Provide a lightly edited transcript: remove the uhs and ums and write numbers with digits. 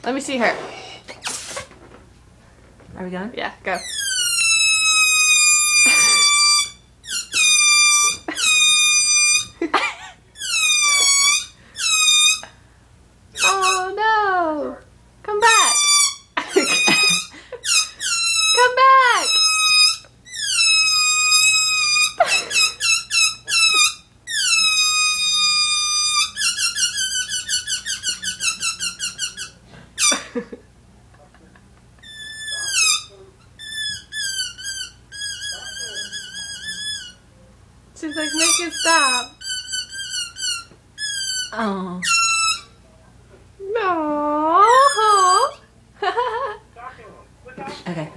Let me see her. Are we going? Yeah, go. Oh no! Come back! Come back! She's like, make it stop. Oh. No. Okay.